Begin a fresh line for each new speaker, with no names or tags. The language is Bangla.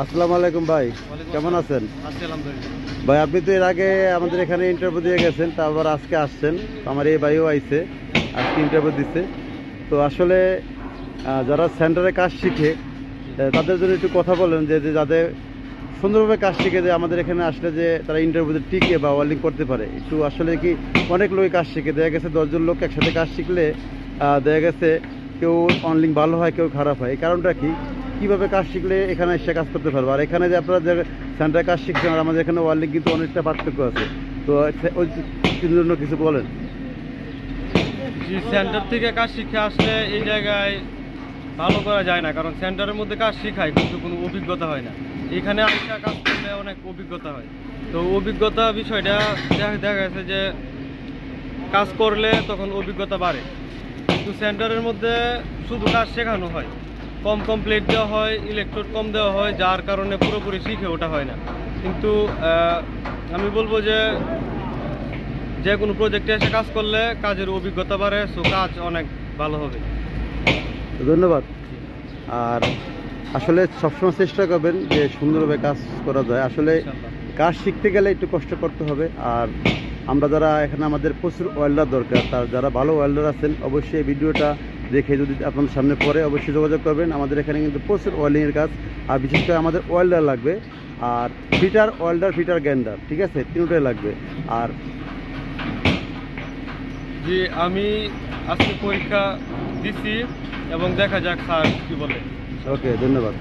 আসসালামু আলাইকুম ভাই, কেমন আছেন? ভাই আপনি তো এর আগে আমাদের এখানে ইন্টারভিউ দিয়ে গেছেন, তারপর আজকে আসছেন। আমার এই ভাইও আইছে, আজকে ইন্টারভিউ দিচ্ছে। তো আসলে যারা সেন্টারে কাজ শিখে তাদের জন্য একটু কথা বলেন যে যাদের সুন্দরভাবে কাজ শিখে যে আমাদের এখানে আসলে যে তারা ইন্টারভিউতে টিকে বা ওয়েল্ডিং করতে পারে। একটু আসলে কি অনেক লোকই কাজ শিখে, দেখা গেছে 10 জন লোক একসাথে কাজ শিখলে দেখা গেছে কেউ ওয়েল্ডিং ভালো হয়, কেউ খারাপ হয়। এই কারণটা কি, কীভাবে কাজ শিখলে এখানে এসে কাজ করতে পারবো? আর এখানে যে আপনারা যে সেন্টারে কাজ শিখছেন আর আমাদের এখানে ওয়েল্ডিং কিন্তু অনেকটা পার্থক্য আছে। তো ওই জন্য কিছু বলেন।
সেন্টার থেকে কাজ শিখে আসলে এই জায়গায় ভালো করা যায় না, কারণ সেন্টারের মধ্যে কাজ শিখায় কিন্তু কোনো অভিজ্ঞতা হয় না। এখানে আইসা কাজ করলে অনেক অভিজ্ঞতা হয়। তো অভিজ্ঞতা বিষয়টা দেখা গেছে যে কাজ করলে তখন অভিজ্ঞতা বাড়ে, কিন্তু সেন্টারের মধ্যে শুধু কাজ শেখানো হয়, কম প্লেট দেওয়া হয়, ইলেকট্রোড কম দেওয়া হয়, যার কারণে পুরোপুরি শিখে ওঠা হয় না। কিন্তু আমি বলবো যে কোনো প্রজেক্টে এসে কাজ করলে কাজের অভিজ্ঞতা বাড়ে, সো কাজ অনেক ভালো হবে।
ধন্যবাদ। আর আসলে সবসময় চেষ্টা করবেন যে সুন্দরভাবে কাজ করা যায়। আসলে কাজ শিখতে গেলে একটু কষ্ট করতে হবে। আর আমরা যারা এখানে, আমাদের প্রচুর ওয়েল্ডার দরকার, তার যারা ভালো ওয়েল্ডার আছেন অবশ্যই এই ভিডিওটা দেখে যদি আপনাদের সামনে পড়ে অবশ্যই যোগাযোগ করবেন। আমাদের এখানে কিন্তু প্রচুর ওয়েল্ডিংয়ের কাজ, আর বিশেষ করে আমাদের ওয়েল্ডার লাগবে, আর ফিটার ওয়েল্ডার, ফিটার গ্যান্ডার, ঠিক আছে, তিনটাই লাগবে। আর
জি, আমি আজকে পরীক্ষা দিছি এবং দেখা যাক স্যার কি বলে।
ওকে, ধন্যবাদ।